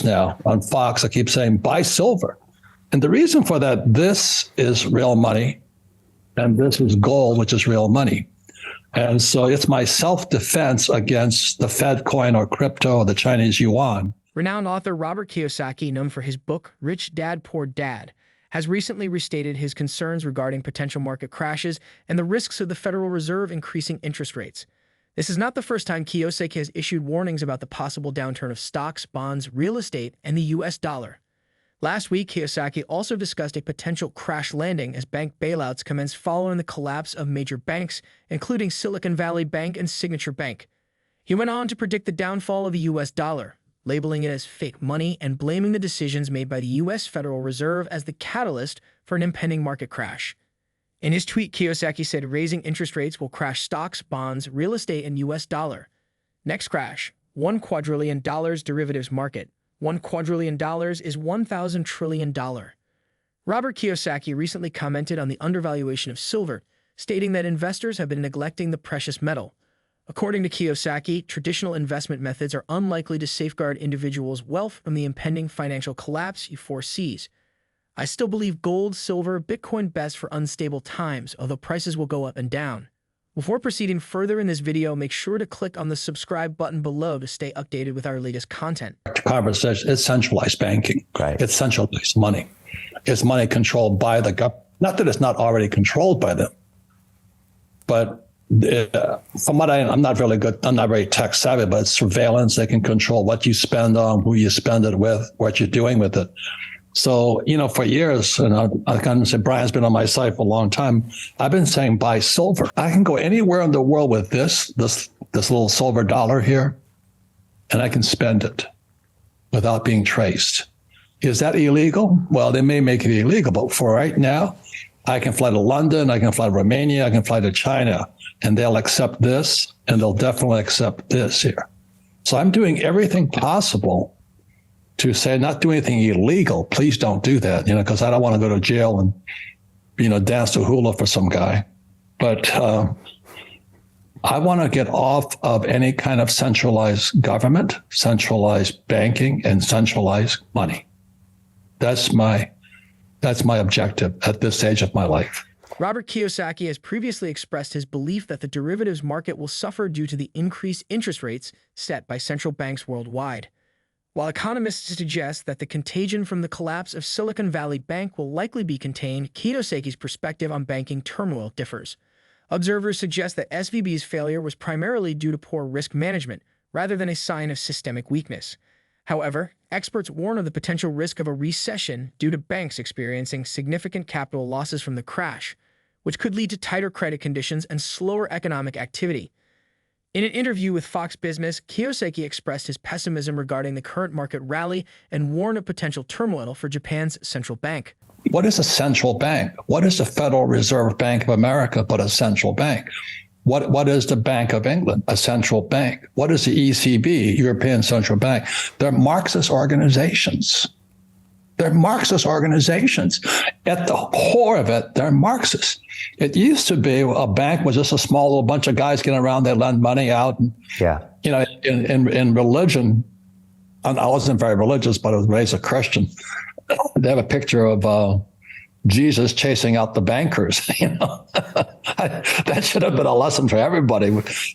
now on Fox, I keep saying buy silver. And the reason for that, this is real money and this is gold, which is real money. And so it's my self-defense against the Fed coin or crypto or the Chinese yuan. Renowned author Robert Kiyosaki, known for his book, Rich Dad, Poor Dad, has recently restated his concerns regarding potential market crashes and the risks of the Federal Reserve increasing interest rates. This is not the first time Kiyosaki has issued warnings about the possible downturn of stocks, bonds, real estate, and the US dollar. Last week, Kiyosaki also discussed a potential crash landing as bank bailouts commenced following the collapse of major banks, including Silicon Valley Bank and Signature Bank. He went on to predict the downfall of the US dollar, labeling it as fake money and blaming the decisions made by the US Federal Reserve as the catalyst for an impending market crash. In his tweet, Kiyosaki said raising interest rates will crash stocks, bonds, real estate, and US dollar. Next crash, $1 quadrillion derivatives market. $1 quadrillion is $1,000 trillion. Robert Kiyosaki recently commented on the undervaluation of silver, stating that investors have been neglecting the precious metal. According to Kiyosaki, traditional investment methods are unlikely to safeguard individuals' wealth from the impending financial collapse he foresees. I still believe gold, silver, Bitcoin best for unstable times, although prices will go up and down. Before proceeding further in this video, make sure to click on the subscribe button below to stay updated with our latest content. Conversation, it's centralized banking. Right. It's centralized money. It's money controlled by the government. Not that it's not already controlled by them, but from what I'm not really good, I'm not very tech savvy, but it's surveillance. They can control what you spend on, who you spend it with, what you're doing with it. So, for years, and I can say Brian's been on my site for a long time, I've been saying buy silver. I can go anywhere in the world with this little silver dollar here, and I can spend it without being traced. Is that illegal? Well, they may make it illegal, but for right now, I can fly to London, I can fly to Romania, I can fly to China, and they'll accept this, and they'll definitely accept this here. So I'm doing everything possible to say, not do anything illegal. Please don't do that, because I don't want to go to jail and, dance to hula for some guy. But I want to get off of any kind of centralized government, centralized banking, and centralized money. That's my objective at this stage of my life. Robert Kiyosaki has previously expressed his belief that the derivatives market will suffer due to the increased interest rates set by central banks worldwide. While economists suggest that the contagion from the collapse of Silicon Valley Bank will likely be contained, Kiyosaki's perspective on banking turmoil differs. Observers suggest that SVB's failure was primarily due to poor risk management, rather than a sign of systemic weakness. However, experts warn of the potential risk of a recession due to banks experiencing significant capital losses from the crash, which could lead to tighter credit conditions and slower economic activity. In an interview with Fox Business, Kiyosaki expressed his pessimism regarding the current market rally and warned of potential turmoil for Japan's central bank. What is a central bank? What is the Federal Reserve Bank of America but a central bank? What is the Bank of England? A central bank. What is the ECB, European Central Bank? They're Marxist organizations. They're Marxist organizations. At the core of it, they're Marxist. It used to be a bank was just a small little bunch of guys getting around, they lend money out. And, in religion, I wasn't very religious, but I was raised a Christian. They have a picture of Jesus chasing out the bankers. That should have been a lesson for everybody.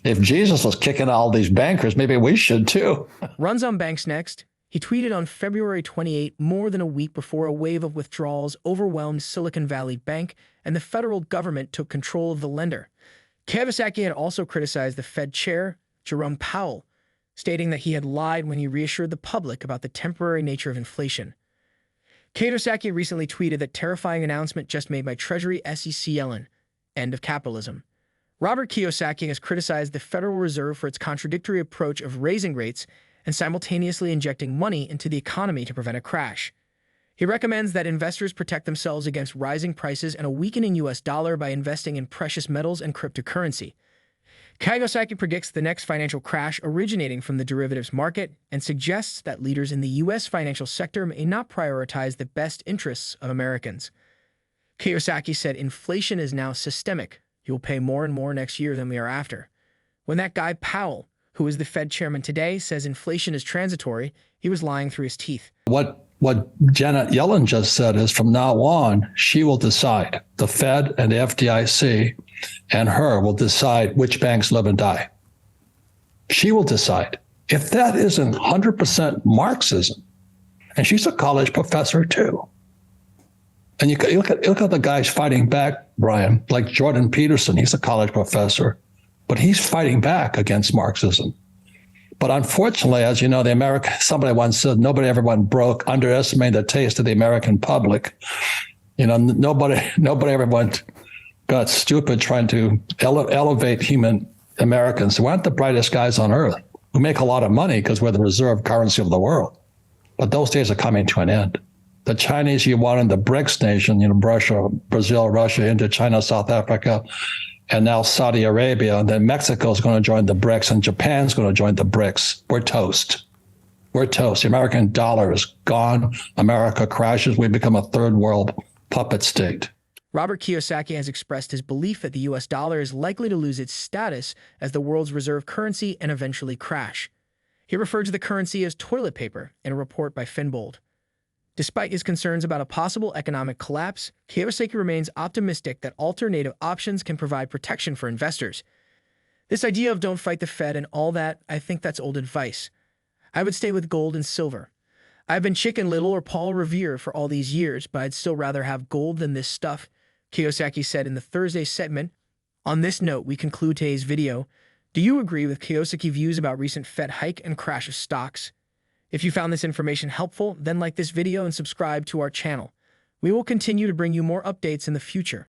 If Jesus was kicking all these bankers, maybe we should too. Runs on banks next. He tweeted on February 28, more than a week before a wave of withdrawals overwhelmed Silicon Valley Bank and the federal government took control of the lender. Kiyosaki had also criticized the Fed chair, Jerome Powell, stating that he had lied when he reassured the public about the temporary nature of inflation. Kiyosaki recently tweeted that terrifying announcement just made by Treasury SEC Yellen, end of capitalism. Robert Kiyosaki has criticized the Federal Reserve for its contradictory approach of raising rates and simultaneously injecting money into the economy to prevent a crash. He recommends that investors protect themselves against rising prices and a weakening US dollar by investing in precious metals and cryptocurrency. Kiyosaki predicts the next financial crash originating from the derivatives market and suggests that leaders in the US financial sector may not prioritize the best interests of Americans. Kiyosaki said inflation is now systemic. You will pay more and more next year than we are after. When that guy Powell, who is the Fed chairman today, says inflation is transitory, he was lying through his teeth. What Janet Yellen just said is from now on, she will decide. The Fed and the FDIC and her will decide which banks live and die. She will decide. If that isn't 100% Marxism, and she's a college professor too. And you look at the guys fighting back, Brian, like Jordan Peterson, he's a college professor, but he's fighting back against Marxism. But unfortunately, as you know, somebody once said, nobody ever went broke, underestimating the taste of the American public. You know, nobody ever got stupid trying to elevate human Americans who aren't the brightest guys on earth, who make a lot of money because we're the reserve currency of the world. But those days are coming to an end. The Chinese you want in the BRICS nation, Russia, Brazil, Russia, India, China, South Africa, and now Saudi Arabia, and then Mexico is going to join the BRICS, and Japan's going to join the BRICS. We're toast. We're toast. The American dollar is gone. America crashes. We become a third world puppet state. Robert Kiyosaki has expressed his belief that the US dollar is likely to lose its status as the world's reserve currency and eventually crash. He referred to the currency as toilet paper in a report by Finbold. Despite his concerns about a possible economic collapse, Kiyosaki remains optimistic that alternative options can provide protection for investors. This idea of don't fight the Fed and all that, I think that's old advice. I would stay with gold and silver. I've been Chicken Little or Paul Revere for all these years, but I'd still rather have gold than this stuff, Kiyosaki said in the Thursday segment. On this note, we conclude today's video. Do you agree with Kiyosaki views about recent Fed hike and crash of stocks? If you found this information helpful, then like this video and subscribe to our channel. We will continue to bring you more updates in the future.